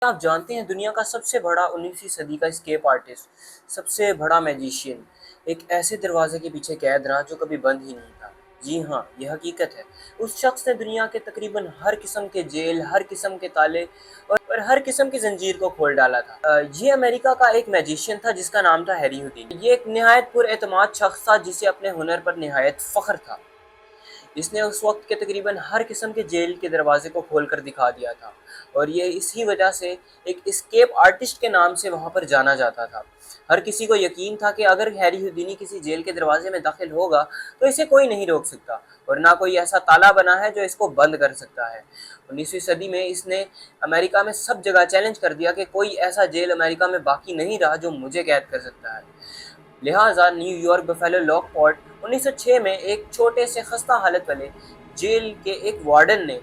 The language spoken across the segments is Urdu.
آپ جانتے ہیں دنیا کا سب سے بڑا 19ویں صدی کا اسکیپ آرٹسٹ، سب سے بڑا میجیشین ایک ایسے دروازے کے پیچھے قید رہا جو کبھی بند ہی نہیں تھا۔ جی ہاں، یہ حقیقت ہے۔ اس شخص نے دنیا کے تقریباً ہر قسم کے جیل، ہر قسم کے تالے اور ہر قسم کی زنجیر کو کھول ڈالا تھا۔ یہ امریکہ کا ایک میجیشین تھا جس کا نام تھا ہیری ہوڈینی۔ یہ ایک نہایت پر اعتماد شخص تھا جسے اپنے ہنر پر نہایت فخر تھا۔ اس نے اس وقت کے تقریباً ہر قسم کے جیل کے دروازے کو کھول کر دکھا دیا تھا، اور یہ اسی وجہ سے ایک اسکیپ آرٹسٹ کے نام سے وہاں پر جانا جاتا تھا۔ ہر کسی کو یقین تھا کہ اگر ہیری ہوڈینی کسی جیل کے دروازے میں داخل ہوگا تو اسے کوئی نہیں روک سکتا، اور نہ کوئی ایسا تالا بنا ہے جو اس کو بند کر سکتا ہے۔ 19ویں صدی میں اس نے امریکہ میں سب جگہ چیلنج کر دیا کہ کوئی ایسا جیل امریکہ میں باقی نہیں رہا جو مجھے قید کر سکتا ہے۔ لہٰذا New York Buffalo Lockport 1906 میں ایک چھوٹے سے خستہ حالت والے جیل کے ایک وارڈن نے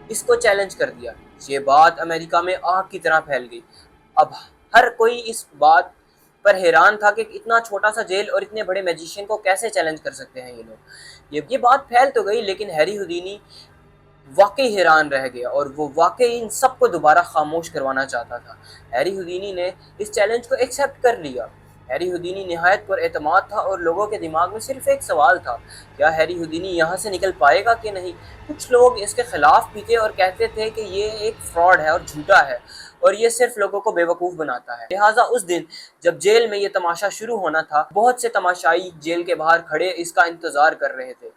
اس کو چیلنج کر دیا۔ یہ بات امریکہ میں آگ کی طرح پھیل گئی۔ اب ہر کوئی اس بات پر حیران تھا کہ اتنا چھوٹا سا جیل اور اتنے بڑے میجیشین کو کیسے چیلنج کر سکتے ہیں یہ لوگ۔ یہ بات پھیل تو گئی، لیکن ہیری ہوڈینی واقعی حیران رہ گیا، اور وہ واقعی ان سب کو دوبارہ خاموش کروانا چاہتا تھا۔ ہیری ہوڈینی نے اس چیلنج کو ایکسیپٹ کر لیا۔ ہیری ہوڈینی نہایت پر اعتماد تھا، اور لوگوں کے دماغ میں صرف ایک سوال تھا: کیا ہیری ہوڈینی یہاں سے نکل پائے گا کہ نہیں؟ کچھ لوگ اس کے خلاف بھی تھے اور کہتے تھے کہ یہ ایک فراڈ ہے اور جھوٹا ہے، اور یہ صرف لوگوں کو بے وقوف بناتا ہے۔ لہٰذا اس دن جب جیل میں یہ تماشا شروع ہونا تھا، بہت سے تماشائی جیل کے باہر کھڑے اس کا انتظار کر رہے تھے۔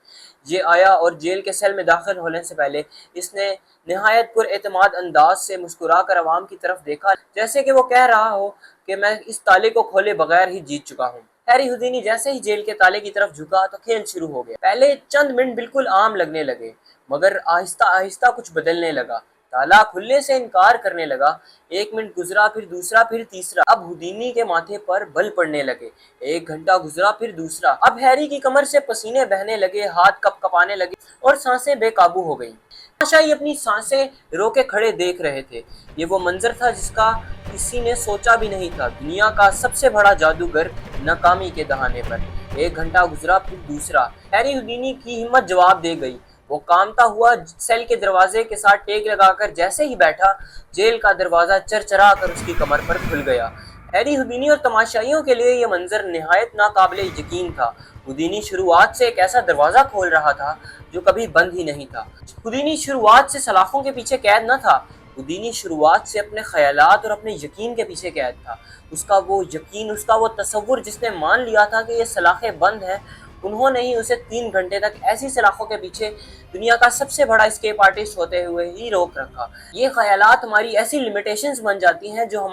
یہ آیا اور جیل کے سیل میں داخل ہونے سے پہلے اس نے نہایت پر اعتماد انداز سے مسکرا کر عوام کی طرف دیکھا، جیسے کہ وہ کہہ رہا ہو کہ میں اس تالے کو کھولے بغیر ہی جیت چکا ہوں۔ ہیری ہوڈینی جیسے ہی جیل کے تالے کی طرف جھکا تو کھیل شروع ہو گیا۔ پہلے چند منٹ بالکل عام لگنے لگے، مگر آہستہ آہستہ کچھ بدلنے لگا۔ تالا کھلنے سے انکار کرنے لگا۔ ایک منٹ گزرا، پھر دوسرا، پھر تیسرا۔ اب ہوڈینی کے ماتھے پر بل پڑنے لگے۔ ایک گھنٹہ گزرا، پھر دوسرا۔ اب ہیری کی کمر سے پسینے بہنے لگے، ہاتھ کپ کپانے لگے اور سانسیں بے قابو ہو گئیں۔ تماشائی اپنی سانسیں روکے کھڑے دیکھ رہے تھے۔ یہ وہ منظر تھا جس کا کسی نے سوچا بھی نہیں تھا۔ دنیا کا سب سے بڑا جادوگر ناکامی کے دہانے پر۔ ایک گھنٹہ گزرا، پھر دوسرا۔ ہیری ہوڈینی کی ہمت جواب دے گئی۔ وہ کانپتا ہوا سیل کے دروازے کے ساتھ ٹیک لگا کر جیسے ہی بیٹھا، جیل کا دروازہ چرچرا کر اس کی کمر پر کھل گیا۔ ہیری ہوڈینی اور تماشائیوں کے لیے یہ منظر نہایت ناقابل یقین تھا۔ ہوڈینی شروعات سے ایک ایسا دروازہ کھول رہا تھا جو کبھی بند ہی نہیں تھا۔ ہوڈینی شروعات سے سلاخوں کے پیچھے قید نہ تھا۔ ہوڈینی شروعات سے اپنے خیالات اور اپنے یقین کے پیچھے قید تھا۔ اس کا وہ یقین، اس کا وہ تصور جس نے مان لیا تھا کہ یہ سلاخیں بند ہیں، انہوں نے ہی اسے 3 گھنٹے تک ایسی سلاخوں کے پیچھے دنیا کا سب سے بڑا اسکیپ آرٹسٹ ہوتے ہوئے ہی روک رکھا۔ یہ خیالات ہماری ایسی لمیٹیشنز بن جاتی ہیں جو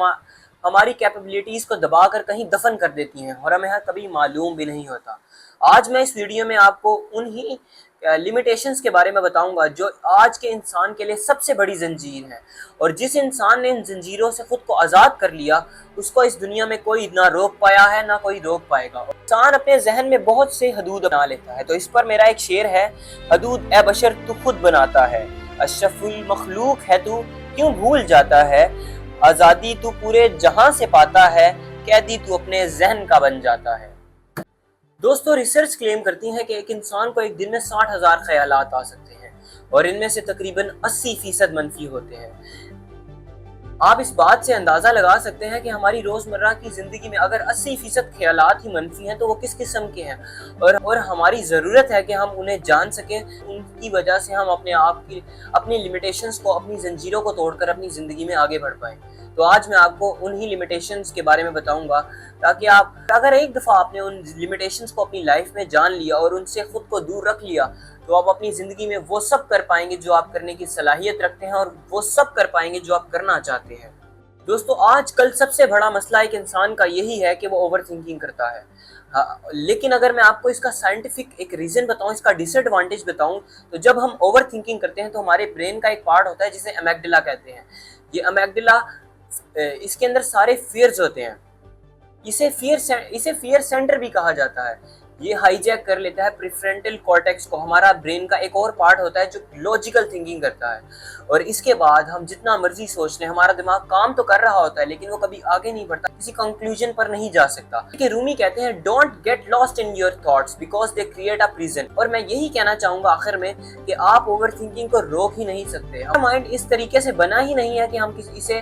ہماری کیپیبلٹیز کو دبا کر کہیں دفن کر دیتی ہیں، اور ہمیں کبھی معلوم بھی نہیں ہوتا۔ آج میں اس ویڈیو میں آپ کو انہی لمیٹیشنز کے بارے میں بتاؤں گا جو آج کے انسان کے لیے سب سے بڑی زنجیر ہے، اور جس انسان نے ان زنجیروں سے خود کو آزاد کر لیا، اس کو اس دنیا میں کوئی نہ روک پایا ہے، نہ کوئی روک پائے گا۔ انسان اپنے ذہن میں بہت سے حدود بنا لیتا ہے، تو اس پر میرا ایک شعر ہے: حدود اے بشر تو خود بناتا ہے، اشرف المخلوق ہے تو کیوں بھول جاتا ہے، آزادی تو پورے جہاں سے پاتا ہے، قیدی تو اپنے ذہن کا بن جاتا ہے۔ دوستو، ریسرچ کلیم کرتی ہیں کہ ایک انسان کو ایک دن میں 60,000 خیالات آ سکتے ہیں، اور ان میں سے تقریباً 80% منفی ہوتے ہیں۔ آپ اس بات سے اندازہ لگا سکتے ہیں کہ ہماری روزمرہ کی زندگی میں اگر 80% خیالات ہی منفی ہیں تو وہ کس قسم کے ہیں، اور ہماری ضرورت ہے کہ ہم انہیں جان سکیں۔ ان کی وجہ سے ہم اپنی لمیٹیشنز کو، اپنی زنجیروں کو توڑ کر اپنی زندگی میں آگے بڑھ پائیں۔ تو آج میں آپ کو انہی لمیٹیشنز کے بارے میں بتاؤں گا، تاکہ اگر ایک دفعہ آپ نے ان لمیٹیشنز کو اپنی لائف میں جان لیا اور ان سے خود کو دور رکھ لیا، تو آپ اپنی زندگی میں وہ سب کر پائیں گے جو آپ کرنے کی صلاحیت رکھتے ہیں، اور وہ سب کر پائیں گے جو آپ کرنا چاہتے ہیں۔ دوستو، آج کل سب سے بڑا مسئلہ ایک انسان کا یہی ہے کہ وہ اوور تھنکنگ کرتا ہے۔ لیکن اگر میں آپ کو اس کا سائنٹیفک ایک ریزن بتاؤں، اس کا ڈس ایڈوانٹیج بتاؤں، تو جب ہم اوور تھنکنگ کرتے ہیں تو ہمارے برین کا ایک پارٹ ہوتا ہے جسے امیگڈلا کہتے ہیں۔ یہ امیگڈلا، اس کے اندر سارے فیئرز ہوتے ہیں۔ اسے فیئر سینٹر بھی کہا جاتا ہے۔ یہ ہائی جیک کر لیتا ہے پریفرنٹل کارٹیکس کو، ہمارا برین کا ایک اور پارٹ ہوتا ہے جو لاجیکل تھنکنگ کرتا ہے، اور اس کے بعد ہم جتنا مرضی سوچ لیں، ہمارا دماغ کام تو کر رہا ہوتا ہے لیکن وہ کبھی آگے نہیں بڑھتا، کسی کنکلوژن پر نہیں جا سکتا۔ کہ رومی کہتے ہیں don't get lost in your thoughts because they create a prison, اور میں یہی کہنا چاہوں گا آخر میں کہ آپ اوور تھنکنگ کو روک ہی نہیں سکتے۔ ہمارا مائنڈ اس طریقے سے بنا ہی نہیں ہے کہ ہم اسے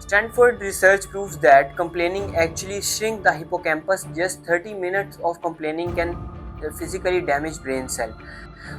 Stanford research proves that complaining actually shrink the hippocampus. Just 30 minutes of complaining can physically damage brain cell.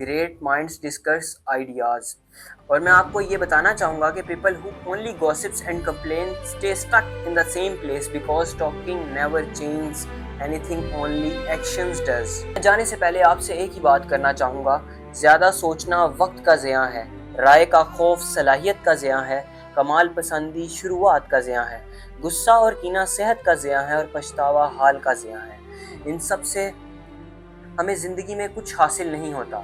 great minds discuss ideas. اور میں آپ کو یہ بتانا چاہوں گا کہ people who only gossips and complain stay stuck in the same place because talking never changes anything, only actions does. جانے سے پہلے آپ سے ایک ہی بات کرنا چاہوں گا، زیادہ سوچنا وقت کا ضیاع ہے، رائے کا خوف صلاحیت کا ضیاع ہے، کمال پسندی شروعات کا ضیاع ہے، غصہ اور کینہ صحت کا ضیاع ہے، اور پچھتاوا حال کا ضیاع ہے۔ ان سب سے ہمیں زندگی میں کچھ حاصل نہیں ہوتا،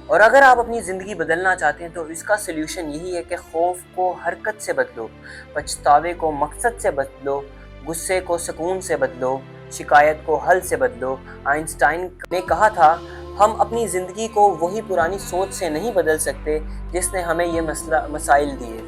اور اگر آپ اپنی زندگی بدلنا چاہتے ہیں تو اس کا سلیوشن یہی ہے کہ خوف کو حرکت سے بدلو، پچھتاوے کو مقصد سے بدلو، غصے کو سکون سے بدلو، شکایت کو حل سے بدلو۔ آئنسٹائن نے کہا تھا، ہم اپنی زندگی کو وہی پرانی سوچ سے نہیں بدل سکتے جس نے ہمیں یہ مسائل دیے،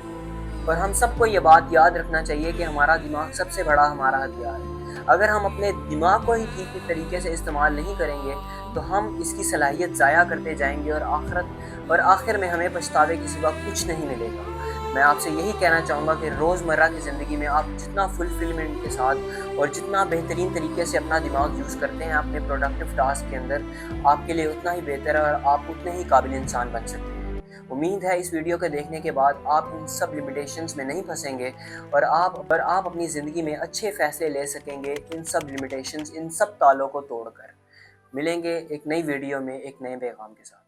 اور ہم سب کو یہ بات یاد رکھنا چاہیے کہ ہمارا دماغ سب سے بڑا ہمارا ہتھیار ہے۔ اگر ہم اپنے دماغ کو ہی ٹھیک طریقے سے استعمال نہیں کریں گے تو ہم اس کی صلاحیت ضائع کرتے جائیں گے، اور آخر میں ہمیں پچھتاوے کے سوا کچھ نہیں ملے گا۔ میں آپ سے یہی کہنا چاہوں گا کہ روزمرہ کی زندگی میں آپ جتنا فلفلمنٹ کے ساتھ اور جتنا بہترین طریقے سے اپنا دماغ یوز کرتے ہیں اپنے پروڈکٹیو ٹاسک کے اندر، آپ کے لیے اتنا ہی بہتر ہے اور آپ اتنے ہی قابل انسان بن سکتے ہیں۔ امید ہے اس ویڈیو کے دیکھنے کے بعد آپ ان سب لمیٹیشنز میں نہیں پھنسیں گے، اور آپ اپنی زندگی میں اچھے فیصلے لے سکیں گے ان سب لمیٹیشنز، ان سب تالوں کو توڑ کر۔ ملیں گے ایک نئی ویڈیو میں ایک نئے پیغام کے ساتھ۔